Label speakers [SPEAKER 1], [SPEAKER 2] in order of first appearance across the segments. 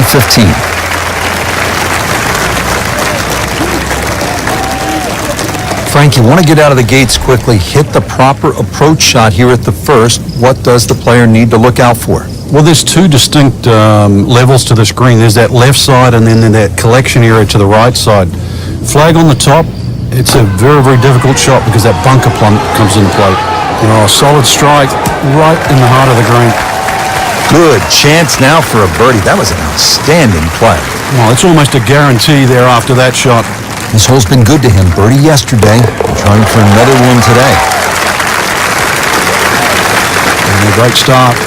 [SPEAKER 1] 15. Frank, you want to get out of the gates quickly, hit the proper approach shot here at the first. What does the player need to look out for?
[SPEAKER 2] Well, there's two distinct levels to this green. There's that left side and then that collection area to the right side. Flag on the top, it's a very, very difficult shot because that bunker plump comes into play. You know, a solid strike right in the heart of the green.
[SPEAKER 1] Good chance now for a birdie. That was an outstanding play.
[SPEAKER 2] Well, it's almost a guarantee there after that shot.
[SPEAKER 1] This hole's been good to him. Birdie yesterday, trying for another one today.
[SPEAKER 2] And a great start.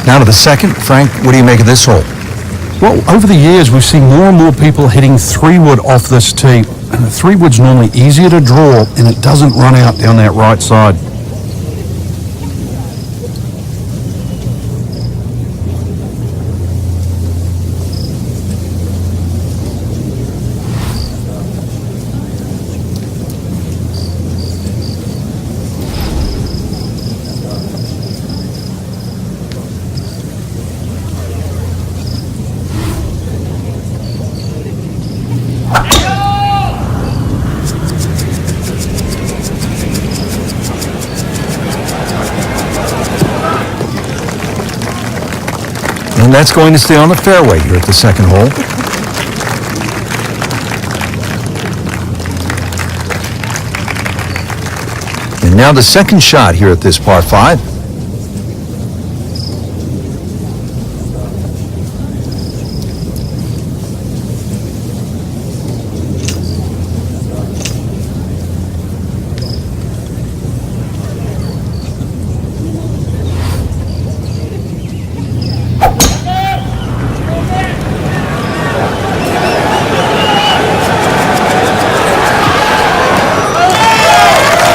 [SPEAKER 1] Now to the second. Frank, what do you make of this hole?
[SPEAKER 2] Well, over the years, we've seen more and more people hitting 3-wood off this tee. And the 3-wood's normally easier to draw, and it doesn't run out down that right side.
[SPEAKER 1] And that's going to stay on the fairway here at the second hole. And now the second shot here at this par 5.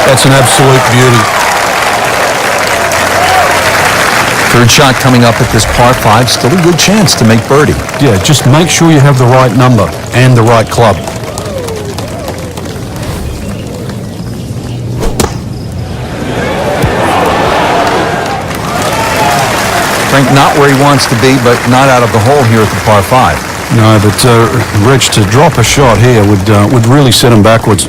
[SPEAKER 2] That's an absolute beauty.
[SPEAKER 1] Third shot coming up at this par 5. Still a good chance to make birdie.
[SPEAKER 2] Yeah, just make sure you have the right number and the right club.
[SPEAKER 1] Frank, not where he wants to be, but not out of the hole here at the par 5.
[SPEAKER 2] No, but Rich, to drop a shot here would really set him backwards.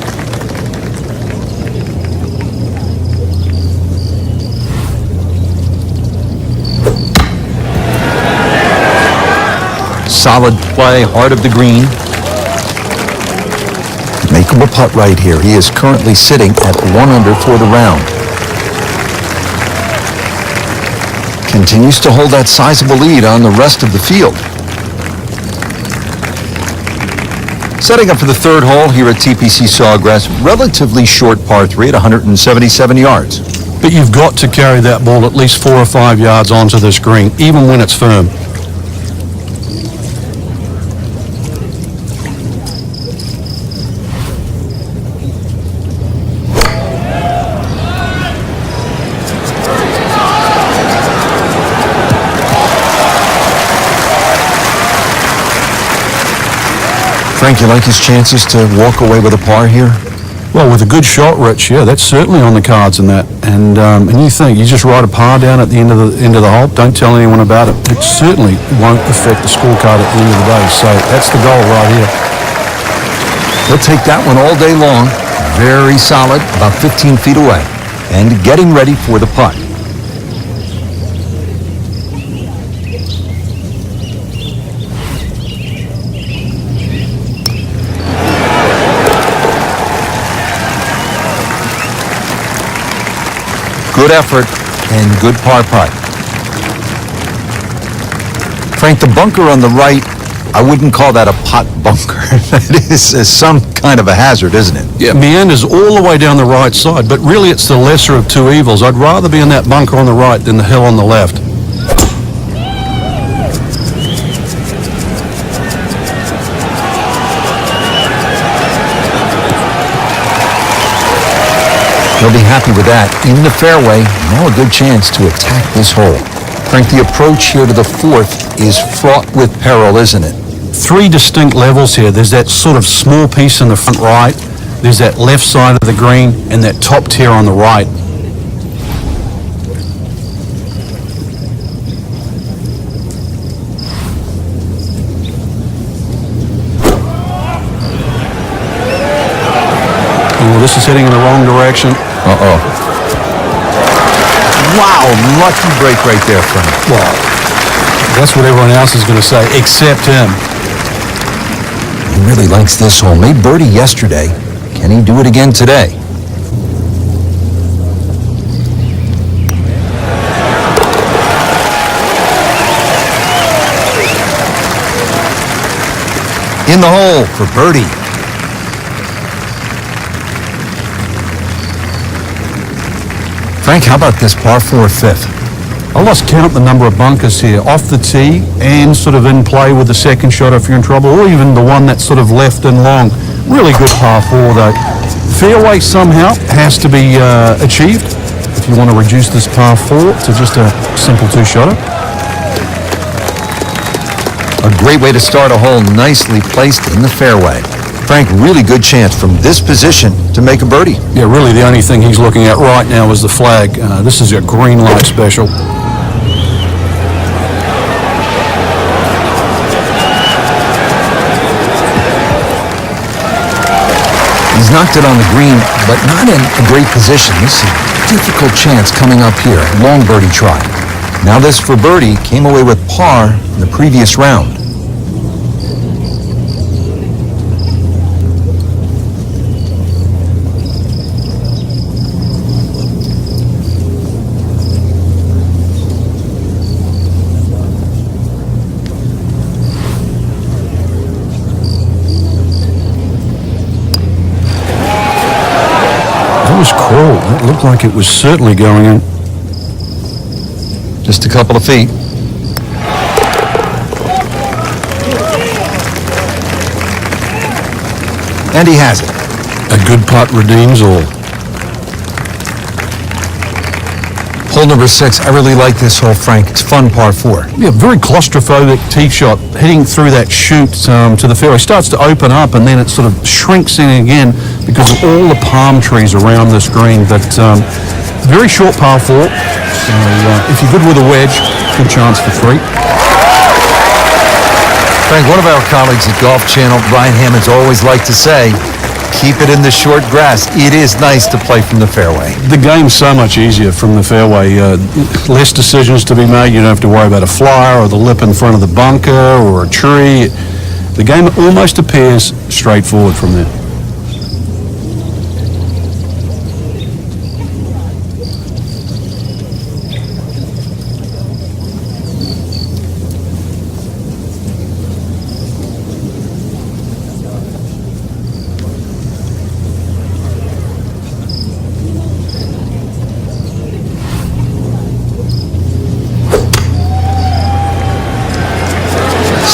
[SPEAKER 1] Solid play, heart of the green. Makeable putt right here. He is currently sitting at 1 under for the round. Continues to hold that sizable lead on the rest of the field. Setting up for the third hole here at TPC Sawgrass. Relatively short par 3 at 177 yards.
[SPEAKER 2] But you've got to carry that ball at least 4 or 5 yards onto this green, even when it's firm.
[SPEAKER 1] Frank, you like his chances to walk away with a par here?
[SPEAKER 2] Well, with a good shot, Rich, yeah, that's certainly on the cards in that. And you think you just write a par down at the end of the hole, don't tell anyone about it. It certainly won't affect the scorecard at the end of the day. So that's the goal right here.
[SPEAKER 1] He'll take that one all day long. Very solid, about 15 feet away, and getting ready for the putt. Good effort and good par putt. Frank, the bunker on the right, I wouldn't call that a putt bunker. That is some kind of a hazard, isn't it?
[SPEAKER 2] Yeah, meanders all the way down the right side, but really it's the lesser of two evils. I'd rather be in that bunker on the right than the hill on the left.
[SPEAKER 1] He'll be happy with that. In the fairway, now a good chance to attack this hole. Frank, the approach here to the fourth is fraught with peril, isn't it?
[SPEAKER 2] 3 distinct levels here. There's that sort of small piece in the front right, there's that left side of the green, and that top tier on the right. Oh, this is heading in the wrong direction.
[SPEAKER 1] Uh-oh. Wow, lucky break right there, Frank.
[SPEAKER 2] Wow. That's what everyone else is going to say, except him.
[SPEAKER 1] He really likes this hole. Made birdie yesterday. Can he do it again today? In the hole for birdie. Frank, how about this par 4 fifth?
[SPEAKER 2] I lost count the number of bunkers here, off the tee and sort of in play with the second shot if you're in trouble, or even the one that's sort of left and long. Really good par 4 though. Fairway somehow has to be achieved if you want to reduce this par 4 to just a simple two-shotter.
[SPEAKER 1] A great way to start a hole, nicely placed in the fairway. Frank, really good chance from this position to make a birdie.
[SPEAKER 2] Yeah, really the only thing he's looking at right now is the flag. This is a green light special.
[SPEAKER 1] He's knocked it on the green, but not in a great position. This is a difficult chance coming up here. Long birdie try. Now this for birdie, came away with par in the previous round.
[SPEAKER 2] That was cool. It looked like it was certainly going in.
[SPEAKER 1] Just a couple of feet. And he has it.
[SPEAKER 2] A good putt redeems all.
[SPEAKER 1] Hole number 6. I really like this hole, Frank. It's fun par 4.
[SPEAKER 2] Yeah, very claustrophobic tee shot. Heading through that chute to the fairway. Starts to open up and then it sort of shrinks in again because of all the palm trees around this green. But very short par 4. So if you're good with a wedge, good chance for 3.
[SPEAKER 1] Frank, one of our colleagues at Golf Channel, Brian Hammond's always liked to say, keep it in the short grass. It is nice to play from the fairway.
[SPEAKER 2] The game's so much easier from the fairway. Less decisions to be made. You don't have to worry about a flyer or the lip in front of the bunker or a tree. The game almost appears straightforward from there.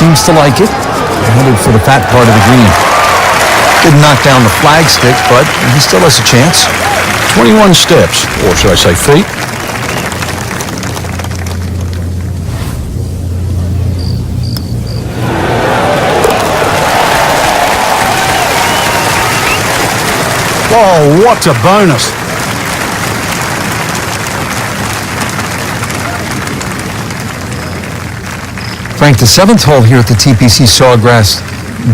[SPEAKER 1] Seems to like it. Headed for the fat part of the green. Didn't knock down the flag stick, but he still has a chance.
[SPEAKER 2] 21 steps, or should I say feet. Oh, what a bonus.
[SPEAKER 1] Frank, the 7th hole here at the TPC Sawgrass,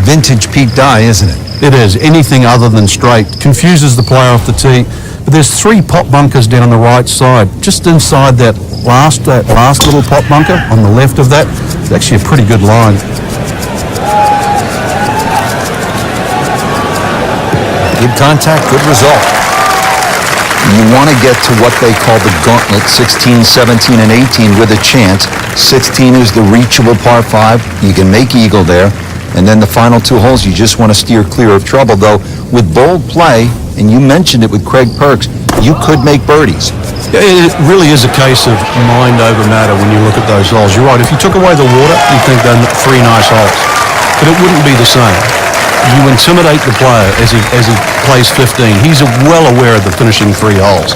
[SPEAKER 1] vintage Pete Dye, isn't it?
[SPEAKER 2] It is. Anything other than straight confuses the player off the tee. But there's 3 pot bunkers down the right side. Just inside that last little pot bunker on the left of that, it's actually a pretty good line.
[SPEAKER 1] Good contact, good result. You want to get to what they call the gauntlet, 16, 17, and 18 with a chance. 16 is the reachable par 5. You can make eagle there. And then the final 2 holes, you just want to steer clear of trouble. Though, with bold play, and you mentioned it with Craig Perks, you could make birdies.
[SPEAKER 2] It really is a case of mind over matter when you look at those holes. You're right. If you took away the water, you'd think they're 3 nice holes. But it wouldn't be the same. You intimidate the player as he plays 15. He's well aware of the finishing 3 holes.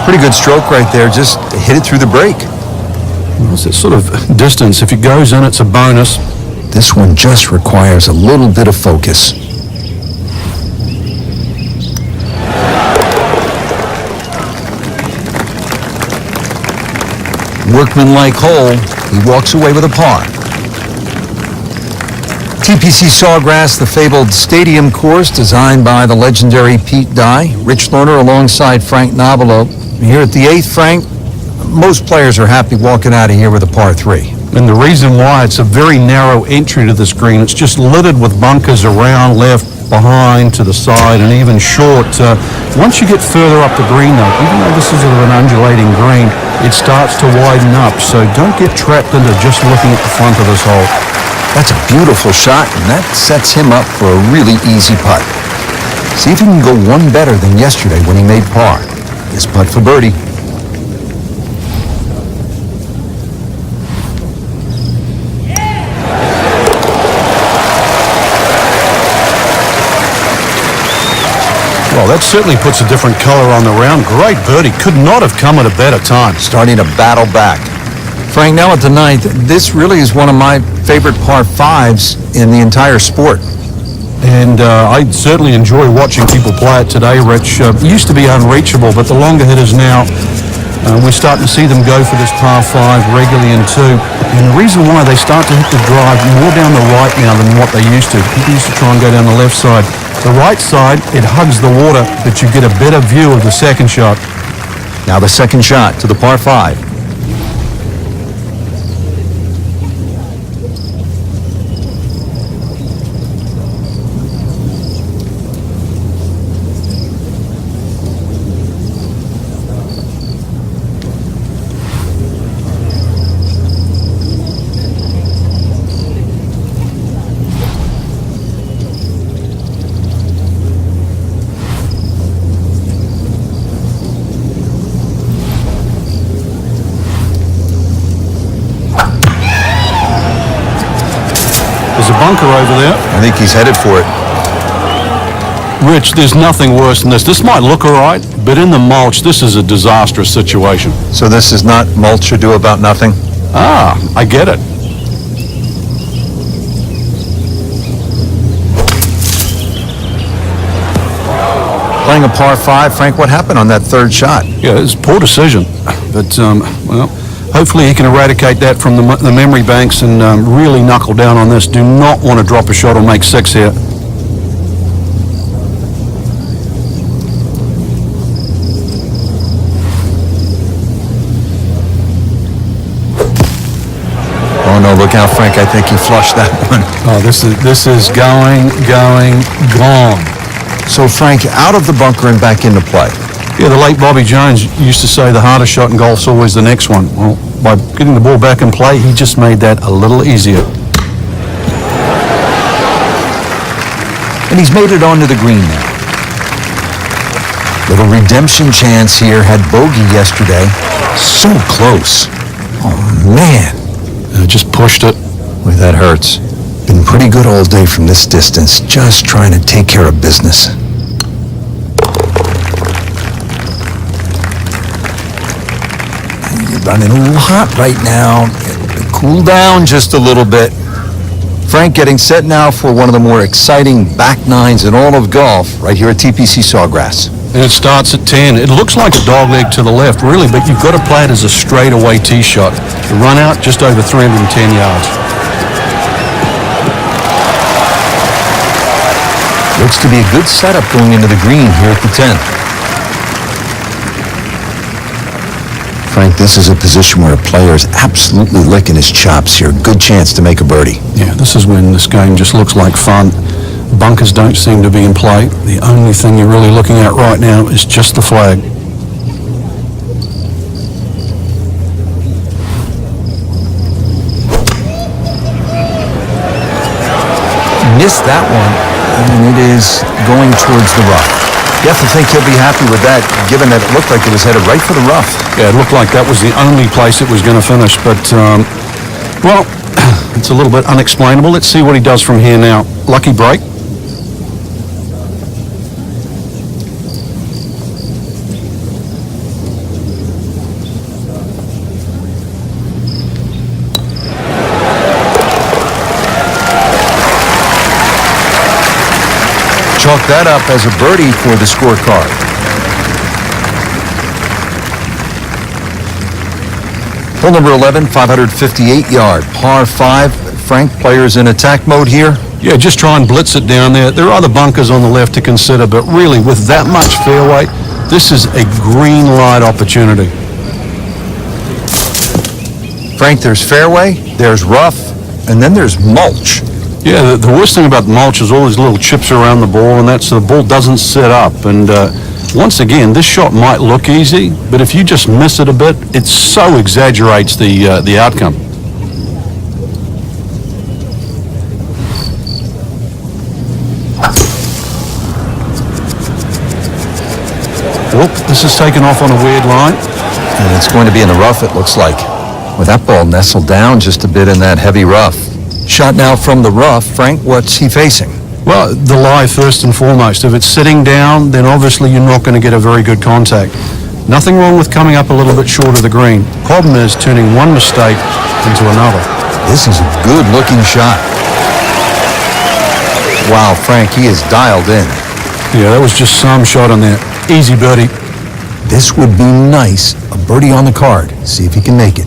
[SPEAKER 1] Pretty good stroke right there. Just hit it through the break.
[SPEAKER 2] Well, it's that sort of distance. If it goes in, it's a bonus.
[SPEAKER 1] This one just requires a little bit of focus. Workmanlike hole, he walks away with a par. TPC Sawgrass, the fabled stadium course designed by the legendary Pete Dye. Rich Lerner alongside Frank Nobilo. Here at the 8th, Frank, most players are happy walking out of here with a par 3.
[SPEAKER 2] And the reason why, it's a very narrow entry to this green. It's just littered with bunkers around, left, behind, to the side, and even short. Once you get further up the green, though, even though this is sort of an undulating green, it starts to widen up. So don't get trapped into just looking at the front of this hole.
[SPEAKER 1] That's a beautiful shot, and that sets him up for a really easy putt. See if he can go one better than yesterday when he made par. This putt for birdie.
[SPEAKER 2] Well, that certainly puts a different color on the round. Great birdie. Could not have come at a better time.
[SPEAKER 1] Starting to battle back. Frank, now at the 9th, this really is one of my favorite par 5s in the entire sport.
[SPEAKER 2] And I certainly enjoy watching people play it today, Rich. It used to be unreachable, but the longer hitters now, we're starting to see them go for this par 5 regularly in 2. And the reason why, they start to hit the drive more down the right now than what they used to. People used to try and go down the left side. The right side, it hugs the water, but you get a better view of the second shot.
[SPEAKER 1] Now the second shot to the par 5.
[SPEAKER 2] There's a bunker over there.
[SPEAKER 1] I think he's headed for it.
[SPEAKER 2] Rich, there's nothing worse than this. This might look all right, but in the mulch, this is a disastrous situation.
[SPEAKER 1] So this is not mulch or do about nothing?
[SPEAKER 2] Ah, I get it.
[SPEAKER 1] Playing a par 5, Frank, what happened on that third shot?
[SPEAKER 2] Yeah, it's a poor decision. But, well, hopefully he can eradicate that from the memory banks and really knuckle down on this. Do not want to drop a shot or make 6 here.
[SPEAKER 1] Oh no, look out, Frank. I think he flushed that one.
[SPEAKER 2] Oh, this is going, gone.
[SPEAKER 1] So Frank, out of the bunker and back into play.
[SPEAKER 2] Yeah, the late Bobby Jones used to say the hardest shot in golf's always the next one. Well, by getting the ball back in play, he just made that a little easier.
[SPEAKER 1] And he's made it onto the green now. Little redemption chance here. Had bogey yesterday. So close. Oh, man.
[SPEAKER 2] Just pushed it.
[SPEAKER 1] Boy, that hurts. Been pretty good all day from this distance. Just trying to take care of business. You're running a little hot right now. Cool down just a little bit. Frank getting set now for one of the more exciting back nines in all of golf right here at TPC Sawgrass.
[SPEAKER 2] And it starts at 10. It looks like a dog leg to the left, really, but you've got to play it as a straightaway tee shot. The run out just over 310 yards.
[SPEAKER 1] Looks to be a good setup going into the green here at the 10th. Frank, this is a position where a player is absolutely licking his chops here. Good chance to make a birdie.
[SPEAKER 2] Yeah, this is when this game just looks like fun. Bunkers don't seem to be in play. The only thing you're really looking at right now is just the flag.
[SPEAKER 1] Missed that one, and it is going towards the rough. You have to think he'll be happy with that, given that it looked like it was headed right for the rough.
[SPEAKER 2] Yeah, it looked like that was the only place it was going to finish, but, well, it's a little bit unexplainable. Let's see what he does from here now. Lucky break.
[SPEAKER 1] that up as a birdie for the scorecard. Hole number 11, 558-yard, par 5. Frank, players in attack mode here.
[SPEAKER 2] Yeah, just try and blitz it down there. There are other bunkers on the left to consider, but really, with that much fairway, this is a green light opportunity.
[SPEAKER 1] Frank, there's fairway, there's rough, and then there's mulch.
[SPEAKER 2] Yeah, the worst thing about the mulch is all these little chips around the ball, and that's so the ball doesn't set up. And once again, this shot might look easy, but if you just miss it a bit, it so exaggerates the outcome. Whoop, this is taken off on a weird line.
[SPEAKER 1] And it's going to be in the rough, it looks like. With that ball nestled down just a bit in that heavy rough. Shot now from the rough. Frank, what's he facing?
[SPEAKER 2] Well, the lie first and foremost. If it's sitting down, then obviously you're not going to get a very good contact. Nothing wrong with coming up a little bit short of the green. Problem is turning one mistake into another.
[SPEAKER 1] This is a good-looking shot. Wow, Frank, he is dialed in.
[SPEAKER 2] Yeah, that was just some shot on there. Easy birdie.
[SPEAKER 1] This would be nice. A birdie on the card. See if he can make it.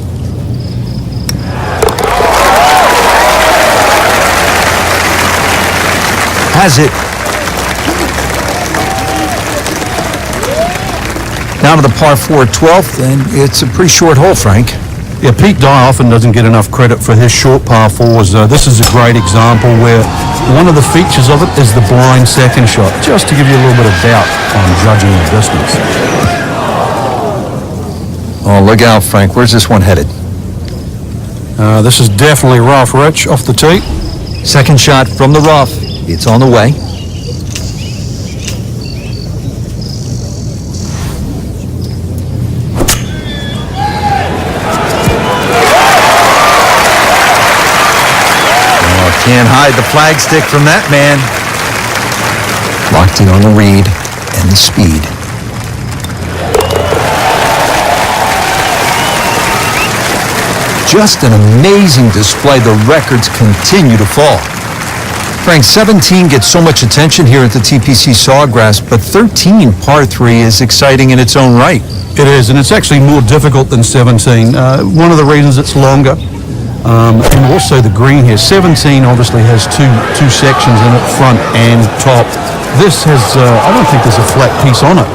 [SPEAKER 1] Has it. Now to the par 4 12th, and it's a pretty short hole, Frank.
[SPEAKER 2] Yeah, Pete Dye often doesn't get enough credit for his short par 4s. This is a great example where one of the features of it is the blind second shot, just to give you a little bit of doubt on judging the distance.
[SPEAKER 1] Oh, look out, Frank. Where's this one headed?
[SPEAKER 2] This is definitely rough, Rich, off the tee.
[SPEAKER 1] Second shot from the rough. It's on the way. Can't hide the flagstick from that man. Locked in on the read and the speed. Just an amazing display. The records continue to fall. Frank, 17 gets so much attention here at the TPC Sawgrass, but 13 par 3 is exciting in its own right.
[SPEAKER 2] It is, and it's actually more difficult than 17. One of the reasons it's longer. And also the green here. 17 obviously has two sections in it, front and top. This has, I don't think there's a flat piece on it.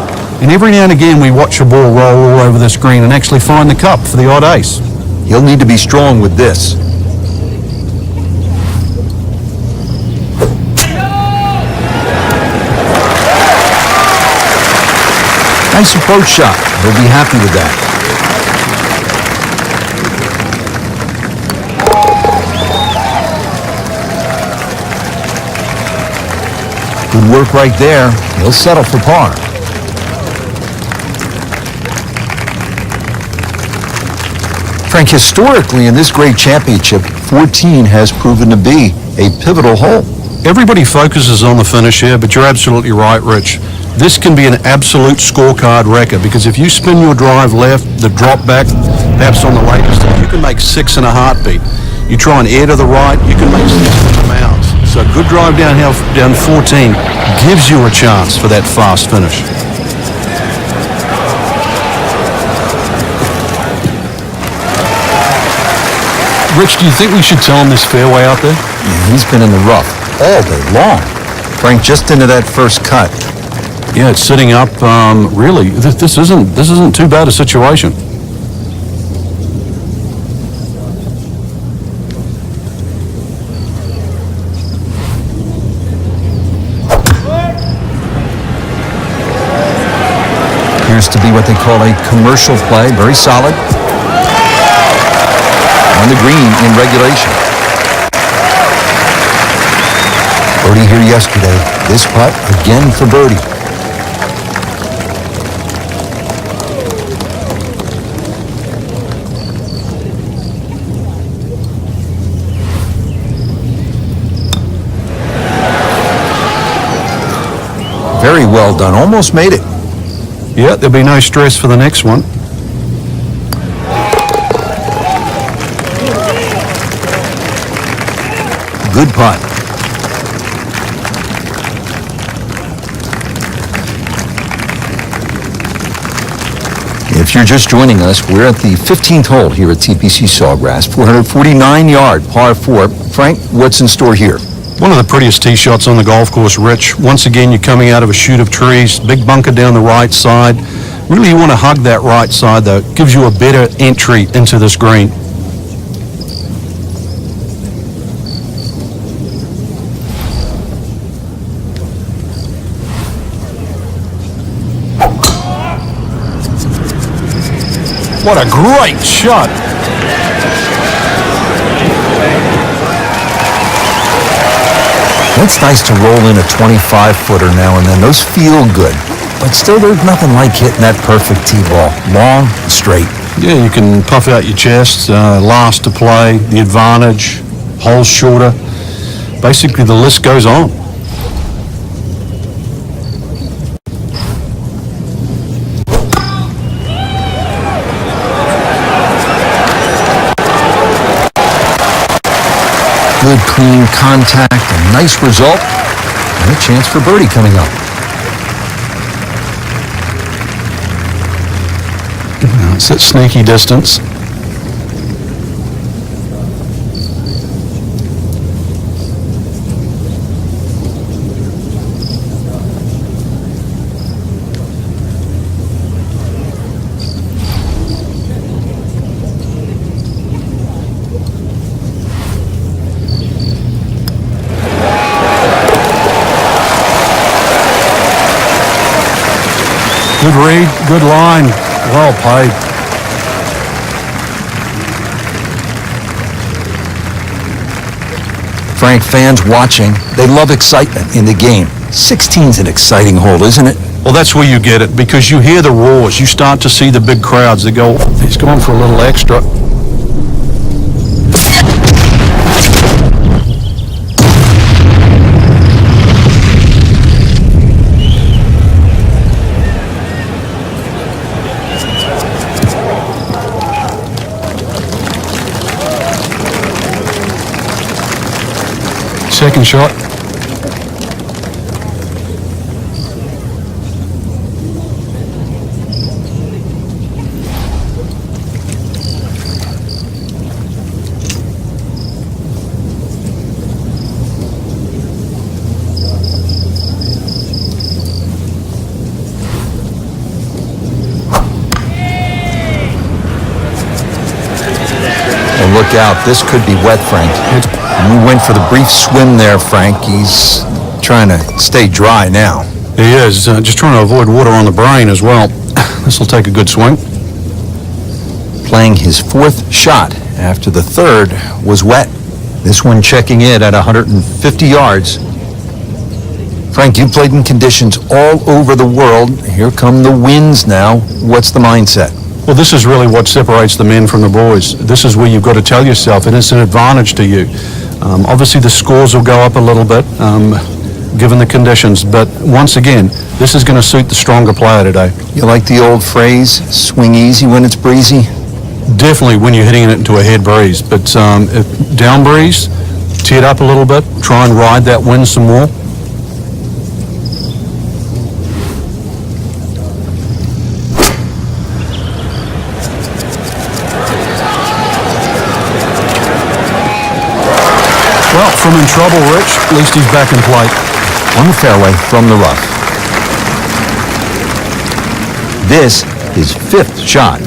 [SPEAKER 2] And every now and again we watch a ball roll all over this green and actually find the cup for the odd ace.
[SPEAKER 1] He'll need to be strong with this. Nice approach shot. He'll be happy with that. Good work right there. He'll settle for par. Frank, historically in this great championship, 14 has proven to be a pivotal hole.
[SPEAKER 2] Everybody focuses on the finish here, but you're absolutely right, Rich. This can be an absolute scorecard wrecker because if you spin your drive left, the drop back, perhaps on the latest, you can make 6 in a heartbeat. You try and air to the right, you can make 6 miles. So a good drive down 14 gives you a chance for that fast finish. Rich, do you think we should tell him this fairway out there?
[SPEAKER 1] Yeah, he's been in the rough all day long. Frank, just into that first cut.
[SPEAKER 2] Yeah, it's sitting up. Really, this isn't too bad a situation.
[SPEAKER 1] Appears to be what they call a commercial play. Very solid. On the green in regulation. Birdie here yesterday. This putt again for birdie. Very well done. Almost made it.
[SPEAKER 2] Yeah, there'll be no stress for the next one.
[SPEAKER 1] Good putt. If you're just joining us, we're at the 15th hole here at TPC Sawgrass, 449-yard par 4. Frank, what's in store here?
[SPEAKER 2] One of the prettiest tee shots on the golf course, Rich. Once again, you're coming out of a chute of trees, big bunker down the right side. Really, you want to hug that right side, though. It gives you a better entry into this green. What a great shot.
[SPEAKER 1] It's nice to roll in a 25-footer now and then. Those feel good. But still, there's nothing like hitting that perfect tee ball. Long, straight.
[SPEAKER 2] Yeah, you can puff out your chest, last to play, the advantage, holes shorter. Basically, the list goes on.
[SPEAKER 1] Good, clean contact, a nice result, and a chance for birdie coming up.
[SPEAKER 2] It's that sneaky distance. Good read, good line, well played.
[SPEAKER 1] Frank, fans watching, they love excitement in the game. 16's an exciting hole, isn't it?
[SPEAKER 2] Well, that's where you get it, because you hear the roars. You start to see the big crowds that go, he's going for a little extra. Second shot.
[SPEAKER 1] And look out, this could be wet, Frank. We went for the brief swim there, Frank. He's trying to stay dry now.
[SPEAKER 2] He is, just trying to avoid water on the brain as well. This will take a good swing.
[SPEAKER 1] Playing his fourth shot after the third was wet. This one checking in at 150 yards. Frank, you played in conditions all over the world. Here come the winds now. What's the mindset?
[SPEAKER 2] Well, this is really what separates the men from the boys. This is where you've got to tell yourself, and it's an advantage to you. Obviously, the scores will go up a little bit, given the conditions. But once again, this is going to suit the stronger player today.
[SPEAKER 1] You like the old phrase, swing easy when it's breezy?
[SPEAKER 2] Definitely when you're hitting it into a head breeze. But if down breeze, tee it up a little bit, try and ride that wind some more. Well, from in trouble, Rich, at least he's back in play.
[SPEAKER 1] On the fairway from the rough. This is fifth shot.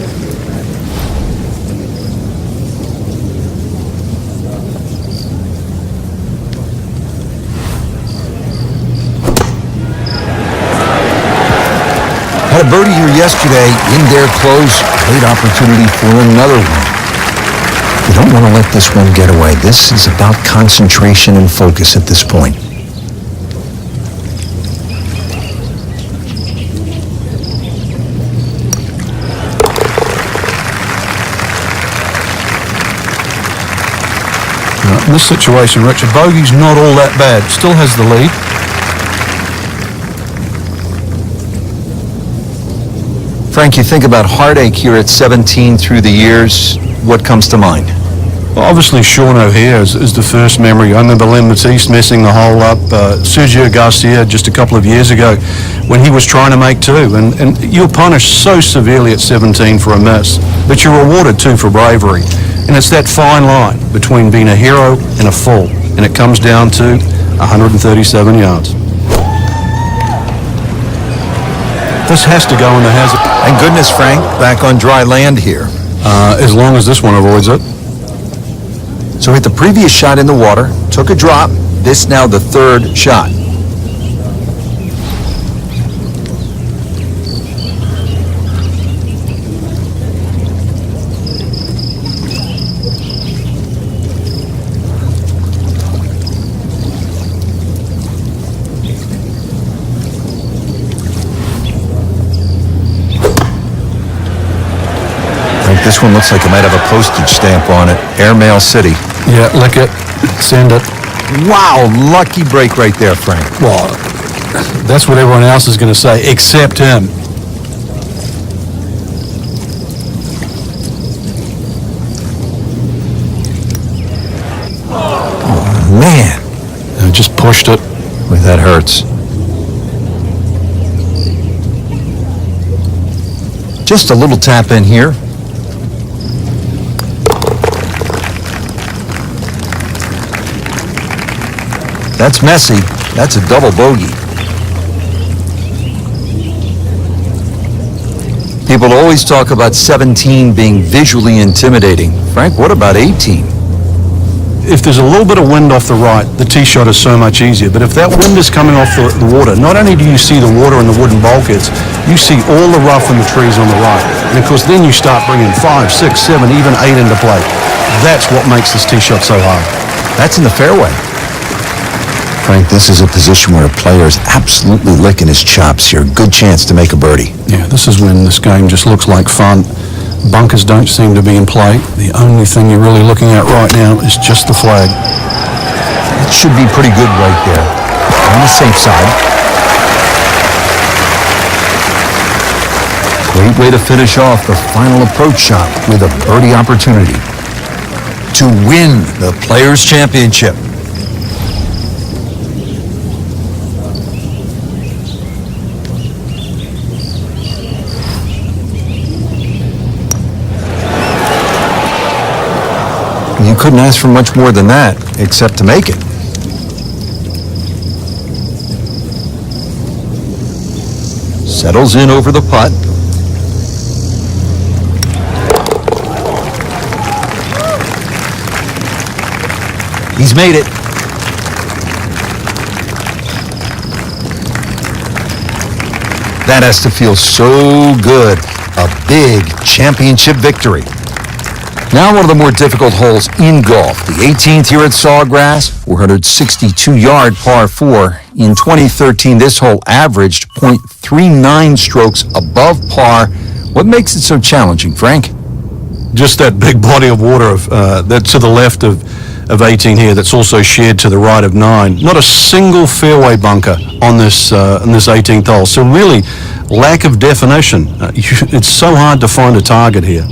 [SPEAKER 1] Had a birdie here yesterday, in there close, great opportunity for another one. You don't want to let this one get away. This is about concentration and focus at this point.
[SPEAKER 2] In this situation, Richard, bogey's not all that bad. Still has the lead.
[SPEAKER 1] Frank, you think about heartache here at 17 through the years. What comes to mind?
[SPEAKER 2] Well, obviously, Sean O'Hare is the first memory. I remember Len Matisse messing the hole up. Sergio Garcia just a couple of years ago when he was trying to make two. And you're punished so severely at 17 for a miss, but you're rewarded too for bravery. And it's that fine line between being a hero and a fool. And it comes down to 137 yards. This has to go in the hazard.
[SPEAKER 1] Thank goodness, Frank, back on dry land here.
[SPEAKER 2] As long as this one avoids it.
[SPEAKER 1] So hit the previous shot in the water, took a drop, this now the third shot. This one looks like it might have a postage stamp on it. Airmail City.
[SPEAKER 2] Yeah, lick it, send it.
[SPEAKER 1] Wow, lucky break right there, Frank.
[SPEAKER 2] Well, that's what everyone else is going to say, except him.
[SPEAKER 1] Oh, man.
[SPEAKER 2] I just pushed it.
[SPEAKER 1] Boy, that hurts. Just a little tap in here. That's messy. That's a double bogey. People always talk about 17 being visually intimidating. Frank, what about 18?
[SPEAKER 2] If there's a little bit of wind off the right, the tee shot is so much easier. But if that wind is coming off the water, not only do you see the water and the wooden bulkheads, you see all the rough and the trees on the right. And of course, then you start bringing 5, 6, 7, even 8 into play. That's what makes this tee shot so hard.
[SPEAKER 1] That's in the fairway. Frank, this is a position where a player is absolutely licking his chops here. Good chance to make a birdie.
[SPEAKER 2] Yeah, this is when this game just looks like fun. Bunkers don't seem to be in play. The only thing you're really looking at right now is just the flag.
[SPEAKER 1] It should be pretty good right there. On the safe side. Great way to finish off the final approach shot with a birdie opportunity to win the Players' Championship. You couldn't ask for much more than that, except to make it. Settles in over the putt. He's made it. That has to feel so good. A big championship victory. Now one of the more difficult holes in golf, the 18th here at Sawgrass, 462-yard par 4. In 2013, this hole averaged .39 strokes above par. What makes it so challenging, Frank?
[SPEAKER 2] Just that big body of water that's to the left of 18 here, that's also shared to the right of 9. Not a single fairway bunker on this 18th hole. So really, lack of definition. It's so hard to find a target here.